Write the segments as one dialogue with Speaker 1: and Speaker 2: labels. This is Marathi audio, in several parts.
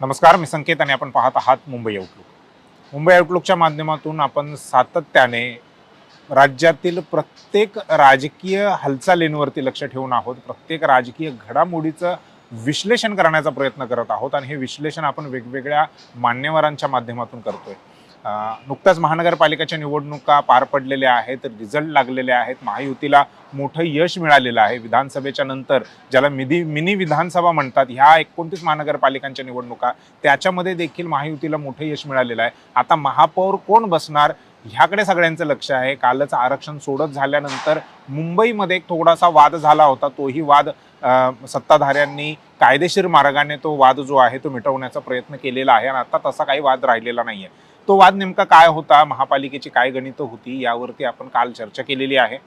Speaker 1: नमस्कार, मी संकेत आणि आपण पाहत आहात मुंबई आउटलुक. मुंबई आउटलुकच्या माध्यमातून आपण सातत्याने राज्यातील प्रत्येक राजकीय हालचालींवरती लक्ष ठेवून आहोत. प्रत्येक राजकीय घडामोडीचं विश्लेषण करण्याचा प्रयत्न करत आहोत आणि हे विश्लेषण आपण वेगवेगळ्या मान्यवरांच्या माध्यमातून करतोय. नुकत्याच महानगरपालिकेच्या निवडणुका पार पडलेल्या आहेत, रिझल्ट लागलेले आहेत. महायुतीला मोठं यश मिळालेलं आहे. विधानसभेच्या नंतर ज्याला मिनी विधानसभा म्हणतात, ह्या 29 महानगरपालिकांच्या निवडणुका, त्याच्यामध्ये देखील महायुतीला मोठं यश मिळालेलं आहे. आता महापौर कोण बसणार ह्याकडे सगळ्यांचं लक्ष आहे. कालच आरक्षण सोडत झाल्यानंतर मुंबईमध्ये एक थोडासा वाद झाला होता. तोही वाद सत्ताधाऱ्यांनी कायदेशीर मार्गाने तो वाद जो आहे तो मिटवण्याचा प्रयत्न केलेला आहे आणि आता तसा काही वाद राहिलेला नाहीये. तो वाद नेमका काय होता, महापालिकेची काय गणितं होती, यावरती आपण काल चर्चा केलेली आहे.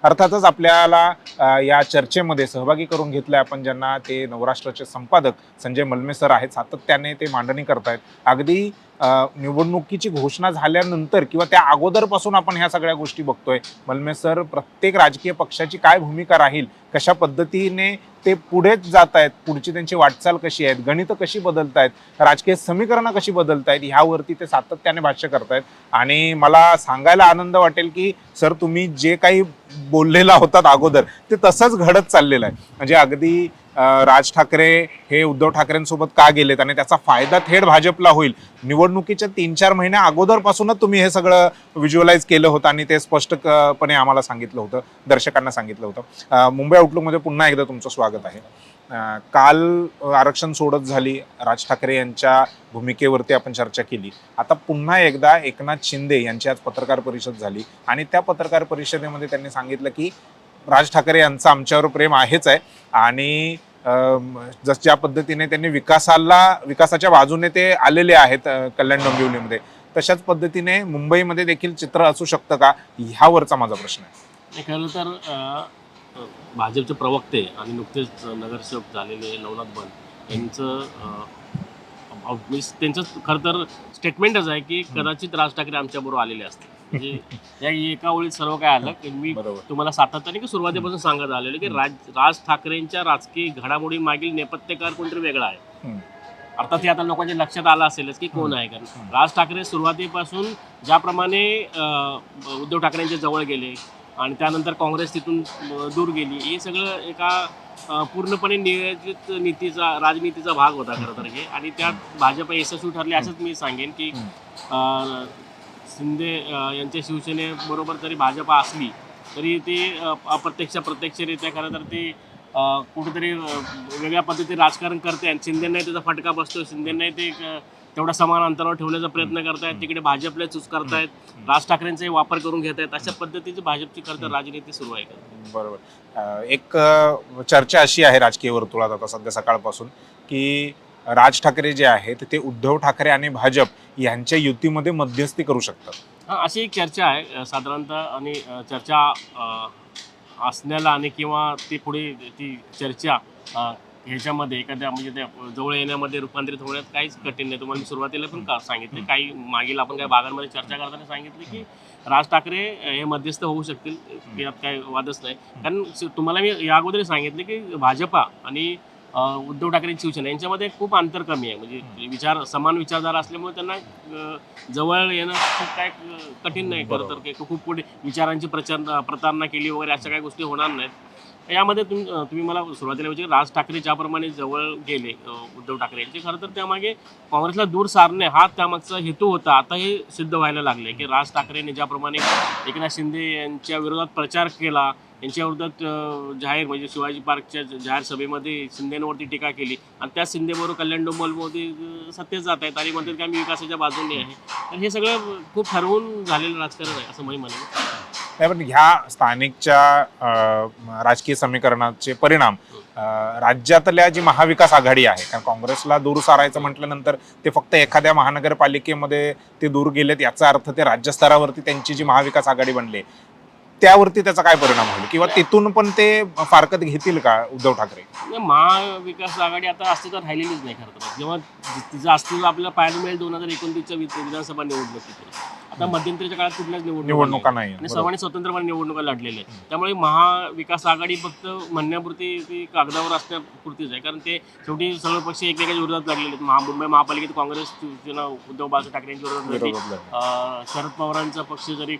Speaker 1: अर्थातच आपल्याला या चर्चेमध्ये सहभागी करून घेतलंय आपण, ज्यांना ते नवराष्ट्राचे संपादक संजय मलमे सर आहेत. सातत्याने ते मांडणी करतायत. अगदी निवडणुकीची घोषणा झाल्यानंतर किंवा त्या अगोदरपासून आपण ह्या सगळ्या गोष्टी बघतोय. मलमे सर प्रत्येक राजकीय पक्षाची काय भूमिका राहील, कशा पद्धतीने ते पुढेच जात आहेत, पुढची त्यांची वाटचाल कशी आहेत, गणितं कशी बदलतायत, राजकीय समीकरणं कशी बदलतायत, ह्यावरती ते सातत्याने भाष्य करतायत. आणि मला सांगायला आनंद वाटेल की सर, तुम्ही जे काही बोललेला होतात अगोदर ते तसंच घडत चाललेलं आहे. म्हणजे अगदी राज ठाकरे हे उद्धव ठाकरेंसोबत का गेलेत आणि त्याचा फायदा थेट भाजपला होईल, निवडणुकीच्या 3-4 महिन्या अगोदरपासूनच तुम्ही हे सगळं व्हिज्युअलाइज केलं होतं आणि ते स्पष्टपणे आम्हाला सांगितलं होतं, दर्शकांना सांगितलं होतं. मुंबई आउटलुकमध्ये पुन्हा एकदा तुमचं स्वागत आहे. काल आरक्षण सोडत झाली, राज ठाकरे यांच्या भूमिकेवरती आपण चर्चा केली. आता पुन्हा एकदा एकनाथ शिंदे यांची आज पत्रकार परिषद झाली आणि त्या पत्रकार परिषदेमध्ये त्यांनी सांगितलं की राज ठाकरे यांचं आमच्यावर प्रेम आहेच आहे आणि ज्या पद्धतीने त्यांनी विकासाच्या बाजूने ते आलेले आहेत कल्याण डोंबिवलीमध्ये, तशाच पद्धतीने मुंबईमध्ये देखील चित्र असू शकतं का, ह्यावरचा माझा प्रश्न आहे.
Speaker 2: खरं तर भाजपचे प्रवक्ते आणि नुकतेच नगरसेवक झालेले नवनाथ बन यांचं त्यांचं खरं तर स्टेटमेंटच आहे की कदाचित राज ठाकरे आमच्याबरोबर आलेले असते. म्हणजे या एका ओळीत सर्व काय आलं की मी तुम्हाला सातत्याने की सुरुवातीपासून सांगत आलेलं की राज ठाकरेंच्या राजकीय घडामोडी मागील नेपथ्यकार कोणतरी वेगळा आहे. अर्थात हे आता लोकांच्या लक्षात आलं असेलच की कोण आहे. कारण राज ठाकरे सुरुवातीपासून ज्याप्रमाणे उद्धव ठाकरेंच्या जवळ गेले आणि त्यानंतर काँग्रेस तिथून दूर गेली, हे सगळं एका पूर्णपणे नियोजित राजनीतीचा भाग होता खरं तर हे. आणि त्यात भाजप यशस्वी ठरले असंच मी सांगेन की शिंदे यांच्या शिवसेनेबरोबर जरी भाजप असली तरी ते प्रत्यक्षरित्या खरं तर ते कुठेतरी वेगळ्या पद्धतीने राजकारण करते आणि शिंदेनाही त्याचा फटका बसतो. शिंदेनाही ते तेवढा समान अंतरावर ठेवण्याचा प्रयत्न करतायत, तिकडे भाजपला चूज करतायत, राज ठाकरेंचाही वापर करून घेत आहेत. अशा पद्धतीची भाजपची खरं तर राजनीती सुरू आहे.
Speaker 1: बरोबर. एक चर्चा अशी आहे राजकीय वर्तुळात आता सध्या सकाळपासून की राज ठाकरे जे आहेत ते उद्धव ठाकरे आणि भाजप यांच्या युतीमध्ये मध्यस्थी करू शकतात.
Speaker 2: अशी एक चर्चा आहे साधारणतः. आणि चर्चा असण्याला आणि किंवा ती पुढे ती चर्चा ह्याच्यामध्ये एखाद्या म्हणजे त्या जवळ येण्यामध्ये रूपांतरित होण्यात काहीच कठीण नाही. तुम्हाला मी सुरुवातीला पण सांगितले, काही मागील आपण काही भागांमध्ये चर्चा करताना सांगितले की राज ठाकरे हे मध्यस्थ होऊ शकतील, यात काही वादच नाही. कारण तुम्हाला मी या अगोदर सांगितले की भाजपा आणि उद्धव ठाकरे शिवसेना यांच्यामध्ये खूप अंतर कमी आहे. म्हणजे समान विचारधारा असल्यामुळे त्यांना जवळ येणं खूप काय कठीण नाही खरं तर. खूप पुढे विचारांची प्रतारणा केली वगैरे अशा काही गोष्टी होणार नाहीत. यामध्ये तुम्ही मला सुरुवातीला म्हणजे राज ठाकरे ज्याप्रमाणे जवळ गेले उद्धव ठाकरे यांचे, खरं तर त्यामागे काँग्रेसला दूर सारणे हा त्यामागचा हेतू होता. आता हे सिद्ध व्हायला लागले की राज ठाकरेंनी ज्याप्रमाणे एकनाथ शिंदे यांच्या विरोधात प्रचार केला, यांच्या विरोधात जाहीर म्हणजे शिवाजी पार्कच्या जाहीर सभेमध्ये शिंदेवरती टीका केली आणि त्या शिंदेबरोबर कल्याण डोंबिवलीमध्ये सत्तेत जात आहेत आणि म्हणतात की आम्ही विकासाच्या बाजूने आहे. तर हे सगळं खूप ठरवून झालेलं राजकारण आहे असं मी म्हणेन.
Speaker 1: पण ह्या स्थानिकच्या राजकीय समीकरणाचे परिणाम राज्यातल्या जी महाविकास आघाडी आहे, कारण काँग्रेसला दूर सारायचं म्हटल्यानंतर ते फक्त एखाद्या महानगरपालिकेमध्ये ते दूर गेलेत याचा अर्थ ते राज्यस्तरावरती त्यांची जी महाविकास आघाडी बनली त्यावरती त्याचा काय परिणाम होईल किंवा तिथून पण ते फारकत घेतील का उद्धव ठाकरे?
Speaker 2: महाविकास आघाडी आता अस्तित्वात राहिलेलीच नाही खरं तर. जेव्हा तिचं अस्तित्व आपल्याला पाहायला मिळेल 2029च्या विधानसभा निवडणुकीत. आता मध्यंतरीच्या काळात कुठल्याच
Speaker 1: निवडणुका नाही
Speaker 2: आणि सर्वांनी स्वतंत्रपणे निवडणुका लढलेल्या आहेत. त्यामुळे महाविकास आघाडी फक्त म्हणण्यापुरती ती कागदावर असण्यापुरतीच आहे, कारण ते शेवटी सर्व पक्ष एकमेकांच्या विरोधात लढलेले आहेत. मुंबई महापालिकेत काँग्रेस शिवसेना उद्धव बाळासाहेब ठाकरेंच्या विरोधात लढली. शरद पवारांचा पक्ष जरी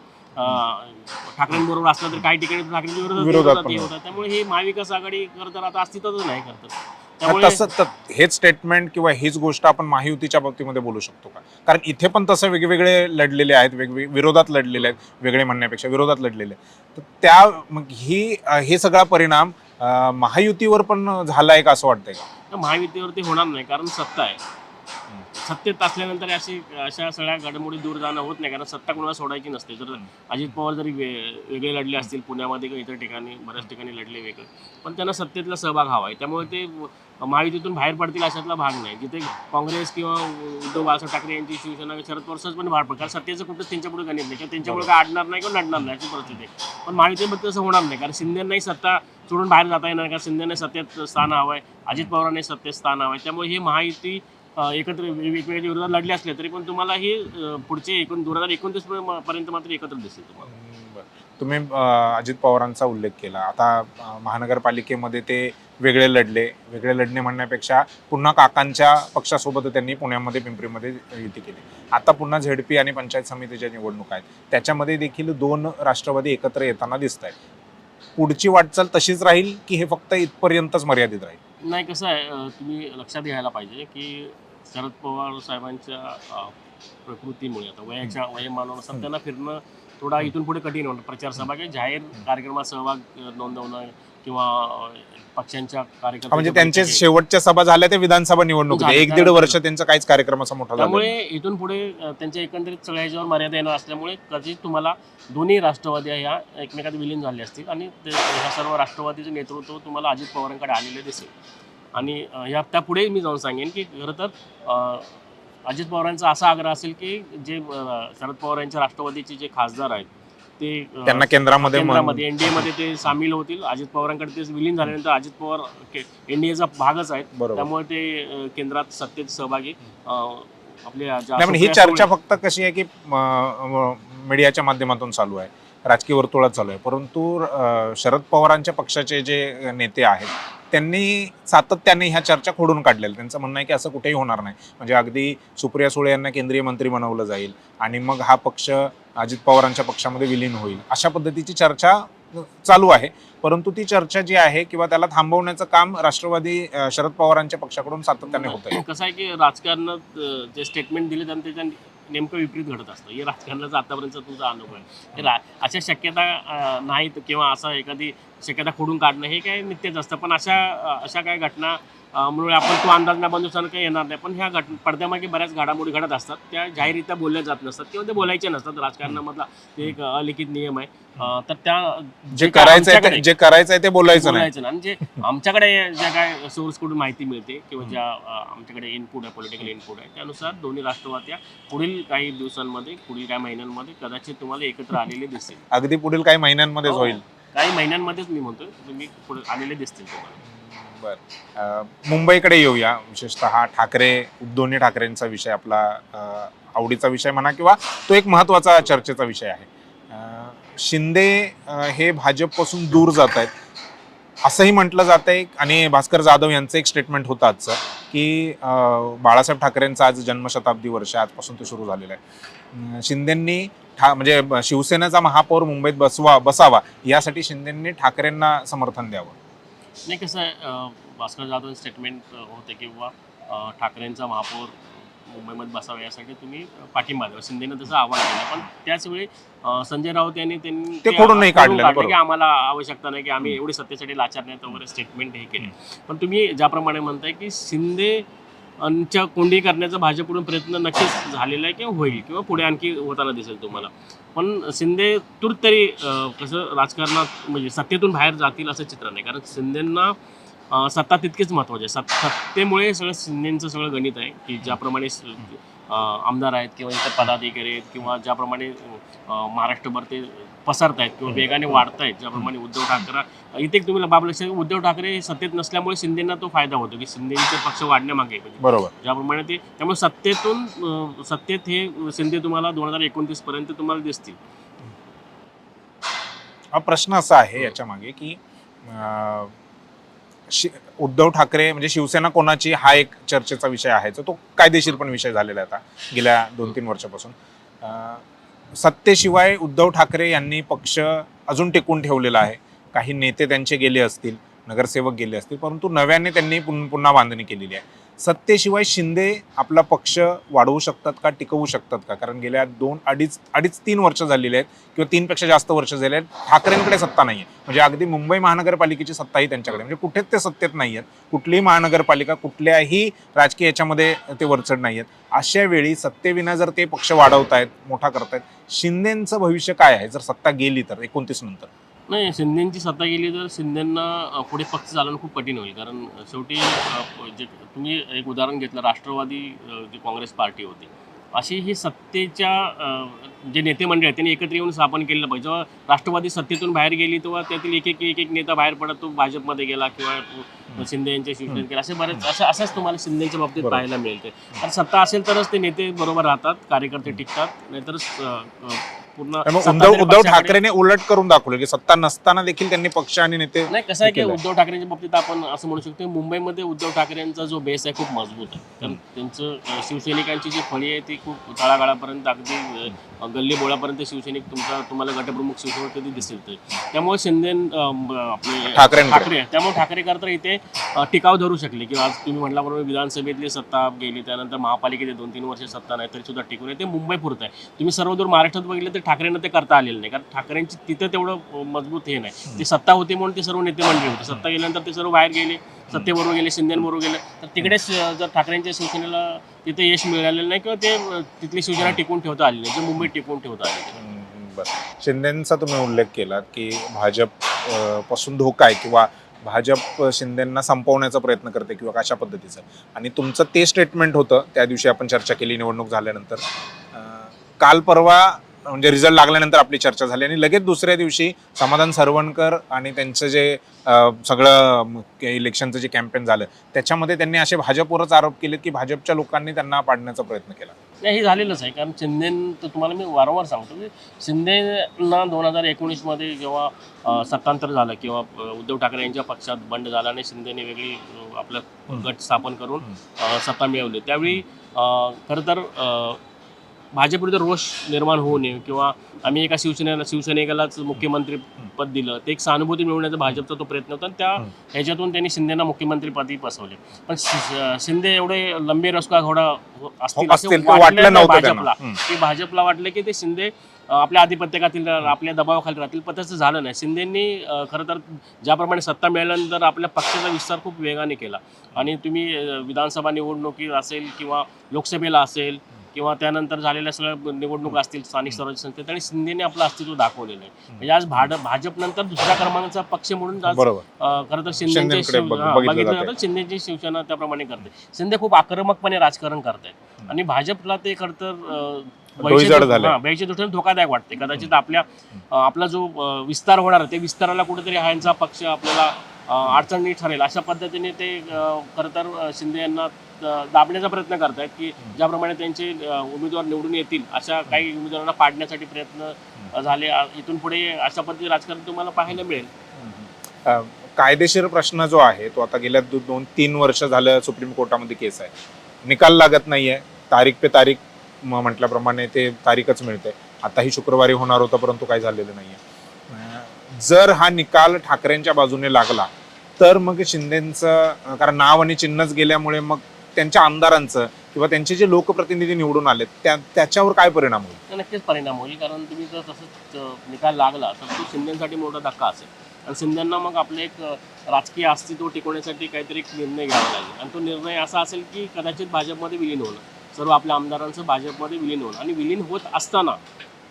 Speaker 2: ठाकरेंबरोबर असला तरी काही ठिकाणी ठाकरेंच्या विरोधात होता. त्यामुळे ही महाविकास आघाडी खरं तर आता अस्तित्वच नाही करत. त्यामुळे
Speaker 1: तसं हेच स्टेटमेंट किंवा हीच गोष्ट आपण महायुतीच्या बाबतीमध्ये बोलू शकतो का? कारण इथे पण तसं वेगवेगळे लढलेले आहेत, वेगवेगळे विरोधात लढलेले आहेत, वेगळे म्हणण्यापेक्षा विरोधात लढलेले आहेत. तर त्या मग हे सगळा परिणाम महायुतीवर पण झालाय का असं वाटतंय का?
Speaker 2: महायुतीवरती होणार नाही, कारण सत्ता आहे. सत्तेत असल्यानंतर अशा सगळ्या घडामोडी दूर जाणं होत नाही, कारण सत्ता कोणाला सोडायची नसते. जर अजित पवार जरी वेगळे लढले असतील पुण्यामध्ये किंवा इतर ठिकाणी बऱ्याच ठिकाणी लढले वेगळे, पण त्यांना सत्तेतला सहभाग हवा आहे. त्यामुळे ते महायुतीतून बाहेर पडतील अशातला भाग नाही. जिथे काँग्रेस किंवा उद्धव बाळासाहेब ठाकरे यांची शिवसेना शरद पवार पण बाहेर पडतात, कारण सत्तेचं कुठंच त्यांच्यापुढे गणित नाही किंवा त्यांच्यामुळे काय अडणार नाही किंवा लढणार नाही अशी परिस्थिती आहे. पण महायुतीमध्ये तसं होणार नाही, कारण शिंदेंनाही सत्ता सोडून बाहेर जाता येणार, कारण शिंदेने सत्तेत स्थान हवं आहे, अजित पवारांनी सत्तेत स्थान हवं आहे. त्यामुळे ही महायुती एकत्र वेगवेगळ्या विरोधात लढले असले तरी पण तुम्हाला हे पुढचे 2029 पर्यंत मात्र एकत्र दिसेल तुम्हाला.
Speaker 1: तुम्ही अजित पवारांचा उल्लेख केला. आता महानगरपालिकेमध्ये ते वेगळे लढणे म्हणण्यापेक्षा पुन्हा काकांच्या पक्षासोबत त्यांनी पुण्यामध्ये पिंपरीमध्ये युती केली. आता पुन्हा झेडपी आणि पंचायत समितीच्या निवडणुका आहेत, त्याच्यामध्ये देखील 2 राष्ट्रवादी एकत्र येताना दिसत आहेत. पुढची वाटचाल तशीच राहील की हे फक्त इथपर्यंतच मर्यादित राहील?
Speaker 2: नाही, कसं आहे, तुम्ही लक्षात घ्यायला पाहिजे की शरद पवार साहेबांच्या प्रकृतीमुळे आता वयोमानानुसार त्यांना फिरणं थोडा इथून पुढे कठीण होणार. प्रचार सभा किंवा जाहीर कार्यक्रमात सहभाग नोंदवणं किंवा पक्षांच्या कार्यक्रम
Speaker 1: म्हणजे त्यांच्या शेवटच्या सभा झाल्या ते विधानसभा निवडणूक 1-1.5 वर्ष त्यांचा काहीच कार्यक्रम असा मोठा झाला.
Speaker 2: त्यामुळे इथून पुढे त्यांच्या एकंदरीत सगळ्या ह्याच्यावर मर्यादा येणार असल्यामुळे कदाचित तुम्हाला दोन्ही राष्ट्रवादी ह्या एकमेकात विलीन झाले असतील आणि ह्या सर्व राष्ट्रवादीचं नेतृत्व तुम्हाला अजित पवारांकडे आलेले दिसेल. आणि त्यापुढे मी जाऊन सांगेन की खरं तर अजित पवारांचा असा आग्रह असेल की जे शरद पवारांच्या राष्ट्रवादीचे जे खासदार आहेत ते
Speaker 1: त्यांना केंद्रामध्ये
Speaker 2: एनडीए मध्ये ते सामील होतील. अजित पवारांकडे ते विलीन झाल्यानंतर अजित पवार एनडीएचा भागच आहेत, त्यामुळे ते केंद्रात सत्तेत सहभागी आपल्या.
Speaker 1: ही चर्चा फक्त कशी आहे की मीडियाच्या माध्यमातून चालू आहे, राजकीय वर्तुळात चालू आहे, परंतु शरद पवारांच्या पक्षाचे जे नेते आहेत त्यांनी सातत्याने ह्या चर्चा खोडून काढलेल्या. त्यांचं म्हणणं आहे की असं कुठेही होणार नाही, म्हणजे अगदी सुप्रिया सुळे यांना केंद्रीय मंत्री बनवलं जाईल आणि मग हा पक्ष अजित पवारांच्या पक्षामध्ये विलीन होईल, अशा पद्धतीची चर्चा चालू आहे. परंतु ती चर्चा जी आहे किंवा त्याला थांबवण्याचं काम राष्ट्रवादी शरद पवारांच्या पक्षाकडून सातत्याने होत आहे.
Speaker 2: कसं आहे की राजकारणात जे स्टेटमेंट दिले त्यांनी त्याच्या नेमकं विपरीत घडत असतं. हे राजकारणाचा आतापर्यंत तुमचा अनुभव आहे. अशा शक्यता नाहीत किंवा असं एखादी शक्यता खोडून काढणं हे काय नित्यच असतं, पण अशा काय घटना म्हणून आपण तो अंदाज न बांधून काही येणार नाही. पण ह्या पडद्यामागे बऱ्याच घडामोडी घडत असतात, त्या जाहीररित्या बोलल्या जात नसतात किंवा ते बोलायचे नसतात. राजकारणामधला ते एक अलिखित नियम आहे. तर त्या
Speaker 1: जे करायचंय ते बोलायचं नाही.
Speaker 2: आणि जे आमच्याकडे ज्या काय सोर्सकडून माहिती मिळते किंवा ज्या आमच्याकडे इनपुट आहे, पॉलिटिकल इनपुट आहे, त्यानुसार दोन्ही राष्ट्रवाद्या पुढील काही दिवसांमध्ये, पुढील काही महिन्यांमध्ये कदाचित तुम्हाला एकत्र आलेले दिसतील.
Speaker 1: अगदी पुढील काही महिन्यांमध्येच होईल.
Speaker 2: काही महिन्यांमध्येच मी म्हणतोय, तुम्ही पुढे आलेले दिसतील तुम्हाला.
Speaker 1: बरं, मुंबईकडे येऊया. विशेषतः दोन्ही ठाकरेंचा विषय आपला आवडीचा विषय म्हणा किंवा तो एक महत्त्वाचा चर्चेचा विषय आहे. शिंदे हे भाजपपासून दूर जात आहेत असंही म्हटलं जात आहे आणि भास्कर जाधव यांचं एक स्टेटमेंट होतं आजचं की बाळासाहेब ठाकरेंचं आज जन्मशताब्दी वर्ष, आजपासून ते सुरू झालेलं आहे. शिंदेंनी म्हणजे शिवसेनेचा महापौर मुंबईत बसावा यासाठी शिंदेंनी ठाकरेंना समर्थन द्यावं.
Speaker 2: नाही, कसं आहे, भास्कर जाधव स्टेटमेंट होते किंवा ठाकरेंचा महापौर मुंबईमध्ये बसावा यासाठी तुम्ही पाठिंबा द्यावा, शिंदेनं तसं आवाहन केलं. पण त्याचवेळी संजय राऊत यांनी
Speaker 1: ते खोडून नाही काढलं
Speaker 2: की आम्हाला आवश्यकता नाही की आम्ही एवढी सत्तेसाठी लाचार नाहीत वगैरे स्टेटमेंट हे केले. पण तुम्ही ज्याप्रमाणे म्हणताय की शिंदेच्या कोंडी करण्याचा भाजपकडून प्रयत्न नक्कीच झालेला आहे किंवा होईल किंवा पुढे आणखी होताना दिसेल तुम्हाला. पण शिंदे तूर्त तरी कसं राजकारणात म्हणजे सत्तेतून बाहेर जातील असं चित्र नाही, कारण शिंदेंना सत्ता तितकीच महत्त्वाची आहे. सत्तेमुळे सगळं शिंदेचं सगळं गणित आहे की ज्याप्रमाणे आमदार आहेत किंवा इतर पदाधिकारी आहेत किंवा ज्याप्रमाणे महाराष्ट्रभर ते पसरतायत किंवा वेगाने वाढतायत, ज्याप्रमाणे उद्धव ठाकरे इथे तुम्ही बाब लक्षात घ्या, उद्धव ठाकरे हे सत्तेत नसल्यामुळे शिंदेना तो फायदा होतो की शिंदेचे पक्ष वाढण्यामागे म्हणजे
Speaker 1: बरोबर.
Speaker 2: ज्याप्रमाणे ते त्यामुळे सत्तेत हे शिंदे तुम्हाला 2029 पर्यंत तुम्हाला दिसतील.
Speaker 1: हा प्रश्न असा आहे याच्या मागे की उद्धव ठाकरे म्हणजे शिवसेना कोणाची हा एक चर्चेचा विषय आहे, तो कायदेशीर पण विषय झालेला आहे आता गेल्या 2-3 वर्षापासून. सत्तेशिवाय उद्धव ठाकरे यांनी पक्ष अजून टिकून ठेवलेला आहे. काही नेते त्यांचे गेले असतील, नगरसेवक गेले असतील, परंतु नव्याने त्यांनी पुन्हा बांधणी केलेली आहे. सत्तेशिवाय शिंदे आपला पक्ष वाढवू शकतात का, टिकवू शकतात का? कारण गेल्या 2-3 वर्ष झालेली आहेत किंवा 3पेक्षा जास्त वर्ष झाले आहेत, ठाकरेंकडे सत्ता नाही आहे. म्हणजे अगदी मुंबई महानगरपालिकेची सत्ताही त्यांच्याकडे, म्हणजे कुठेच ते सत्तेत नाही आहेत. कुठलीही महानगरपालिका कुठल्याही राजकीय याच्यामध्ये ते वरचढ नाही आहेत. अशा वेळी सत्तेविना जर ते पक्ष वाढवतायत, मोठा करतायत, शिंदेचं भविष्य काय आहे जर सत्ता गेली तर 29 नंतर?
Speaker 2: नाही, शिंदेची सत्ता गेली तर शिंदेंना पुढे पक्ष चालवणं खूप कठीण होईल. कारण शेवटी जे तुम्ही एक उदाहरण घेतलं, राष्ट्रवादी जी काँग्रेस पार्टी होती, अशी ही सत्तेच्या जे नेते मंडळ आहेत त्यांनी एकत्र येऊन स्थापन केलं पाहिजे. जेव्हा राष्ट्रवादी सत्तेतून बाहेर गेली तेव्हा त्यातील एक नेता बाहेर पडत तो भाजपमध्ये गेला किंवा शिंदे यांच्या शिवसेनेत गेला. असे बरेच असंच तुम्हाला शिंदेच्या बाबतीत पाहायला मिळते. कारण सत्ता असेल तरच ते नेते बरोबर राहतात, कार्यकर्ते टिकतात, नाहीतर
Speaker 1: उद्धव ठाकरेने उलट करून दाखवलं की सत्ता नसताना देखील त्यांनी पक्ष आणि नेते.
Speaker 2: नाही, कसं आहे की उद्धव ठाकरेंच्या बाबतीत आपण असं म्हणू शकतो, मुंबईमध्ये उद्धव ठाकरेंचा जो बेस आहे खूप मजबूत आहे. कारण त्यांचं शिवसैनिकांची जी फळी आहे ती खूप तळागाळापर्यंत अगदी गल्ली बोळापर्यंत शिवसैनिक तुम्हाला गटप्रमुख शिवसैनिक कधी दिसेल. त्यामुळे शिंदे आपले ठाकरे त्यामुळे ठाकरेकर्ता इथे टिकाव धरू शकले की आज तुम्ही म्हटल्याबरोबर विधानसभेतली सत्ता गेली, त्यानंतर महापालिकेत 2-3 वर्ष सत्ता नाही तरी सुद्धा टिकून आहे. ते मुंबई पुरतं आहे. तुम्ही सर्वदूर महाराष्ट्रात बघितलं तर ठाकरेंना ते करता आलेलं नाही, कारण ठाकरेंची तिथं तेवढं मजबूत हे नाही. ती सत्ता होती म्हणून ते सर्व नेते मंडळी होते. सत्ता गेल्यानंतर ते सर्व बाहेर गेले, सत्तेबरोबर गेले, शिंदेबरोबर गेले. तर तिकडेच जर ठाकरेंच्या शिवसेनेला तिथे यश मिळालेलं नाही किंवा ते तिथली शिवसेना टिकून ठेवता आली नाही, जे मुंबईत टिकून ठेवता आली.
Speaker 1: शिंदेचा तुम्ही उल्लेख केला की भाजप पासून धोका आहे किंवा भाजप शिंदेंना संपवण्याचा प्रयत्न करते किंवा कशा पद्धतीचं, आणि तुमचं ते स्टेटमेंट होतं त्या दिवशी आपण चर्चा केली निवडणूक झाल्यानंतर. काल परवा म्हणजे रिझल्ट लागल्यानंतर आपली चर्चा झाली आणि लगेच दुसऱ्या दिवशी समाधान सरवणकर आणि त्यांचं जे सगळं इलेक्शनचं जे कॅम्पेन झालं त्याच्यामध्ये त्यांनी असे भाजपवरच आरोप केले की भाजपच्या लोकांनी त्यांना पाडण्याचा प्रयत्न केला.
Speaker 2: नाही, हे झालेलंच आहे. कारण शिंदे तर तुम्हाला मी वारंवार सांगतो की शिंदेना 2019 जेव्हा सत्तांतर झालं किंवा उद्धव ठाकरे यांच्या पक्षात बंड झाला आणि शिंदेने वेगळी आपलं गट स्थापन करून सत्ता मिळवली, त्यावेळी खरं तर भाजपविरुद्ध रोष निर्माण होऊ नये किंवा आम्ही एका शिवसैनिकालाच मुख्यमंत्री पद दिलं, ते एक सहानुभूती मिळवण्याचा भाजपचा तो प्रयत्न होता आणि ह्याच्यातून त्यांनी शिंदेना मुख्यमंत्रीपदी बसवले. पण शिंदे एवढे लंबे रस्का घोडा असतील
Speaker 1: वाटलं नव्हतं
Speaker 2: भाजपला, की भाजपला वाटलं की ते शिंदे आपल्या आधिपत्याखातील आपल्या दबावाखाली राहतील, पण तसं झालं नाही. शिंदेंनी खरं तर ज्याप्रमाणे सत्ता मिळाल्यानंतर आपल्या पक्षाचा विस्तार खूप वेगाने केला आणि तुम्ही विधानसभा निवडणुकी असेल किंवा लोकसभेला असेल किंवा त्यानंतर झालेल्या सगळ्या निवडणूक असतील स्थानिक स्वराज्य संस्थेत, आणि शिंदेने आपलं अस्तित्व दाखवलेलं आहे. म्हणजे आज भाजप नंतर दुसऱ्या क्रमांकाचा पक्ष म्हणून आज खरं तर शिंदेचे बघितलं जातं, शिंदेची शिवसेना त्याप्रमाणे करते. शिंदे खूप आक्रमकपणे राजकारण करतायत आणि भाजपला ते खरं तर भविष्याच्या दृष्टीने धोकादायक वाटते. कदाचित आपला जो विस्तार होणार आहे ते विस्ताराला कुठेतरी हा यांचा पक्ष आपल्याला अडचणी ठरेल अशा पद्धतीने ते खरं तर शिंदे यांना दाबण्याचा प्रयत्न करतायत की ज्याप्रमाणे त्यांचे उमेदवार निवडून येतील अशा काही उमेदवारांना पाडण्यासाठी प्रयत्न झाले. इथून पुढे अशा पद्धतीने राजकारण तुम्हाला पाहायला मिळेल.
Speaker 1: कायदेशीर प्रश्न जो आहे तो आता गेल्या 2-3 वर्ष झालं सुप्रीम कोर्टामध्ये केस आहे, निकाल लागत नाहीये, तारीख पे तारीख म्हटल्याप्रमाणे ते तारीखच मिळते. आताही शुक्रवारी होणार होतं परंतु काही झालेलं नाहीये. जर हा निकाल ठाकरेंच्या बाजूने लागला तर मग शिंदेचं, कारण नाव आणि चिन्हच गेल्यामुळे मग त्यांच्या आमदारांचं किंवा त्यांचे जे लोकप्रतिनिधी निवडून आले त्याच्यावर काय परिणाम होईल?
Speaker 2: नक्कीच परिणाम होईल. कारण तुम्ही जर तसंच निकाल लागला तर तो शिंदेसाठी मोठा धक्का असेल आणि शिंदेंना मग आपलं एक राजकीय अस्तित्व टिकवण्यासाठी काहीतरी एक निर्णय घ्यावा लागेल आणि तो निर्णय असा असेल की कदाचित भाजपमध्ये विलीन होणं, सर्व आपल्या आमदारांचं भाजपमध्ये विलीन होणं, आणि विलीन होत असताना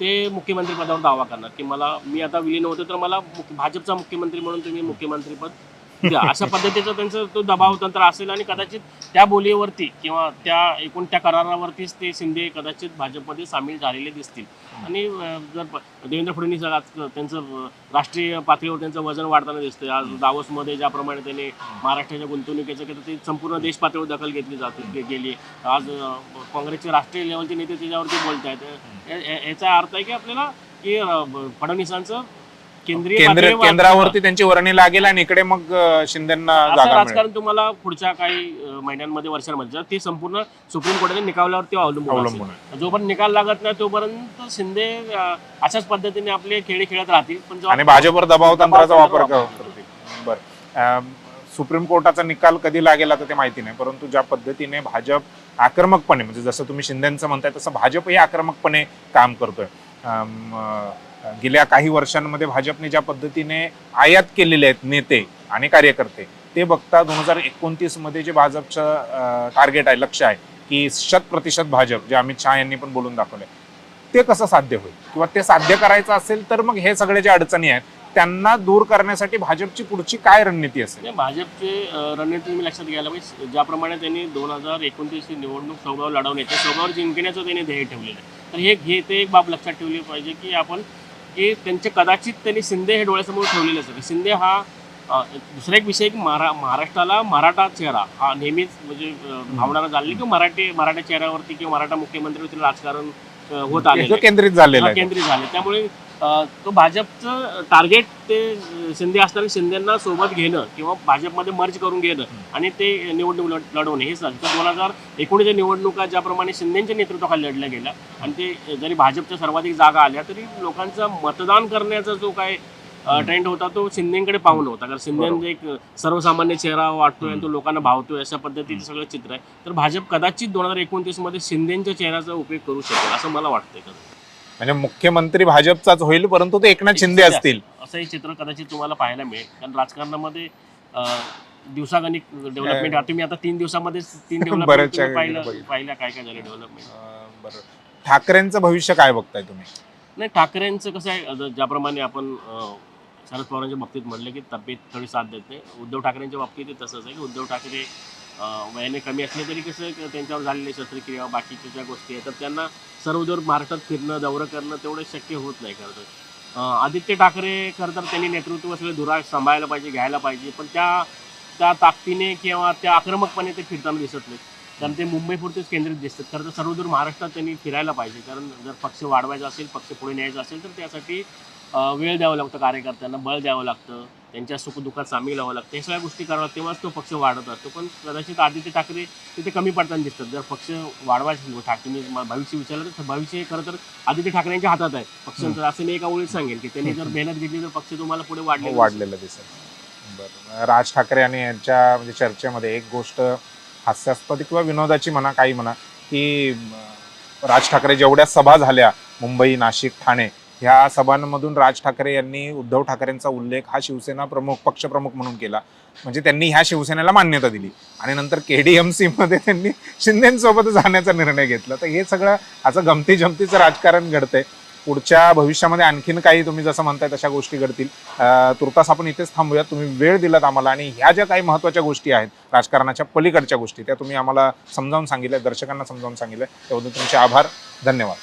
Speaker 2: ते मुख्यमंत्रीपदावर दावा करणार की मी आता विलीन होतो तर मला भाजपचा मुख्यमंत्री म्हणून तुम्ही मुख्यमंत्रीपद द्या अशा पद्धतीचा त्यांचा तो दबाव तंत्र असेल आणि कदाचित त्या बोलीवरती किंवा त्या एकूण त्या करारावरतीच ते शिंदे कदाचित भाजपमध्ये सामील झालेले दिसतील. आणि जर देवेंद्र फडणवीस आज त्यांचं राष्ट्रीय पातळीवर त्यांचं वजन वाढताना दिसतंय. आज दावोसमध्ये ज्याप्रमाणे त्यांनी महाराष्ट्राच्या गुंतवणुकीचं केलं ते संपूर्ण देश पातळीवर दखल घेतली गेली. आज काँग्रेसचे राष्ट्रीय लेवलचे नेते त्याच्यावरती बोलत आहेत. याचा अर्थ आहे की आपल्याला की फडणवीसांचं
Speaker 1: केंद्रावरती त्यांची वर्णी लागेल आणि इकडे मग शिंदेना
Speaker 2: असं
Speaker 1: जागा
Speaker 2: राजकारण
Speaker 1: मिळेल.
Speaker 2: तुम्हाला पुढच्या काही महिन्यांमध्ये वर्षांमध्ये ते संपूर्ण सुप्रीम कोर्टाच्या निकालावरती अवलंबून असेल. जोपर्यंत निकाल लागत नाही तोपर्यंत शिंदे अशाच पद्धतीने आपले खेळ खेळत राहतील. पण
Speaker 1: आणि भाजपवर दबाव तंत्राचा वापर करतील. बरं, सुप्रीम कोर्टाचा निकाल कधी लागेल आता ते माहिती नाही, परंतु ज्या पद्धतीने भाजप आक्रमकपणे, म्हणजे जसं तुम्ही शिंदेचं म्हणताय तसं भाजपही आक्रमकपणे काम करतोय. गेल्या काही वर्षांमध्ये भाजपने ज्या पद्धतीने आयात केलेले आहेत नेते आणि कार्यकर्ते, ते बघता 2029 मध्ये जे भाजपचं टार्गेट आहे, लक्ष आहे की 100% भाजप, जे अमित शहा यांनी पण बोलून दाखवलंय, ते कसं साध्य होईल किंवा ते साध्य करायचं असेल तर मग हे सगळे जे अडचणी आहेत त्यांना दूर करण्यासाठी भाजपची पुढची काय रणनीती असेल?
Speaker 2: भाजपचे रणनीती तुम्ही लक्षात घ्यायला पाहिजे. ज्याप्रमाणे त्यांनी 2029 निवडणूक स्वबळावर लढवण्याची, स्वबळावर जिंकण्याचं त्यांनी ध्येय ठेवलेलं आहे. तर हे ते एक बाब लक्षात ठेवली पाहिजे की आपण की त्यांचे कदाचित त्यांनी शिंदे हे डोळ्यासमोर ठेवलेले असतं. शिंदे हा दुसरा एक विषय की महाराष्ट्राला मराठा चेहरा हा नेहमीच म्हणजे भावना झाली की मराठा चेहऱ्यावरती किंवा मराठा मुख्यमंत्र्यावरती राजकारण होत आले,
Speaker 1: केंद्रित झालेलं आहे.
Speaker 2: केंद्रित झाले. त्यामुळे तो भाजपचं टार्गेट ते शिंदे असताना शिंदेना सोबत घेणं किंवा भाजपमध्ये मर्ज करून घेणं आणि ते निवडणूक लढवणे हे सांगतं. 2019 निवडणुका ज्याप्रमाणे शिंदेच्या नेतृत्वाखाली लढल्या गेल्या आणि ते जरी भाजपच्या सर्वाधिक जागा आल्या तरी लोकांचा मतदान करण्याचा जो काय ट्रेंड होता तो शिंदेकडे पाहून होता. कारण शिंदे एक सर्वसामान्य चेहरा वाटतोय आणि तो लोकांना भावतोय अशा पद्धतीचं सगळं चित्र आहे. तर भाजप कदाचित 2029 मध्ये शिंदेच्या चेहऱ्याचा उपयोग करू शकेल असं मला वाटतंय.
Speaker 1: म्हणजे मुख्यमंत्री भाजपचाच होईल, परंतु ते एकनाथ शिंदे असतील
Speaker 2: असंही चित्र कदाचित तुम्हाला पाहायला मिळेल. कारण राजकारणामध्ये दिवसागणिक डेव्हलपमेंट, तुम्ही आता 3 दिवसामध्ये 3 डेव्हलपमेंट पाहिलं काय काय झालं डेव्हलपमेंट.
Speaker 1: बरं, ठाकरेंचं भविष्य काय बघताय तुम्ही?
Speaker 2: नाही, ठाकरेंचं कसं आहे, ज्याप्रमाणे आपण शरद पवारांच्या बाबतीत म्हणलं की तब्येत थोडी साथ देत नाही, उद्धव ठाकरेंच्या बाबतीत तसंच आहे की उद्धव ठाकरे वयाने कमी असले तरी कसं त्यांच्यावर झालेले शस्त्रक्रिया बाकीच्या ज्या गोष्टी आहेत तर त्यांना सर्वदूर महाराष्ट्रात फिरणं दौरं करणं तेवढं शक्य होत नाही. खरं तर आदित्य ठाकरे खरं तर त्यांनी नेतृत्व सगळे धुरा सांभाळायला पाहिजे, घ्यायला पाहिजे, पण त्या ताकदीने किंवा त्या आक्रमकपणे ते फिरताना दिसत नाहीत. कारण ते मुंबईपुरतेच केंद्रित दिसतात. खरं तर सर्वदूर महाराष्ट्रात त्यांनी फिरायला पाहिजे. कारण जर पक्ष वाढवायचा असेल, पक्ष पुढे न्यायचा असेल तर त्यासाठी वेळ द्यावं लागतं, कार्यकर्त्यांना बळ द्यावं लागतं, त्यांच्या सुखदुःखात सामील व्हावं लागतं, हे सगळ्या गोष्टी कराव्या तेव्हाच तो पक्ष वाढत असतो. पण कदाचित आदित्य ठाकरे तिथे कमी पडताना दिसतात. जर पक्ष वाढवायचं ठाकरे भविष्य विचारलं तर भविष्य खरं तर आदित्य ठाकरेंच्या हातात आहे पक्षांचं. असं मी एका ओळीत सांगेन की त्यांनी जर मेहनत घेतली तर पक्ष तुम्हाला पुढे
Speaker 1: वाढलेलं दिसेल. बरं, राज ठाकरे आणि यांच्या म्हणजे चर्चेमध्ये एक गोष्ट हास्यास्पद किंवा विनोदाची म्हणा, काही म्हणा, की राज ठाकरे जेवढ्या सभा झाल्या मुंबई, नाशिक, ठाणे, ह्या सभांमधून राज ठाकरे यांनी उद्धव ठाकरेंचा उल्लेख हा शिवसेना प्रमुख, पक्षप्रमुख म्हणून केला. म्हणजे त्यांनी ह्या शिवसेनेला मान्यता दिली आणि नंतर KDMC मध्ये त्यांनी शिंदेसोबत जाण्याचा निर्णय घेतला. तर हे सगळं असं गमती जमतीचं राजकारण घडतंय. पुढच्या भविष्यामध्ये आणखीन काही तुम्ही जसं म्हणताय तशा गोष्टी घडतील. तुर्तास आपण इथेच थांबूयात. तुम्ही वेळ दिलात आम्हाला आणि ह्या ज्या काही महत्त्वाच्या गोष्टी आहेत राजकारणाच्या पलीकडच्या गोष्टी त्या तुम्ही आम्हाला समजावून सांगितल्या, दर्शकांना समजावून सांगितल्या, त्याबद्दल तुमचे आभार, धन्यवाद.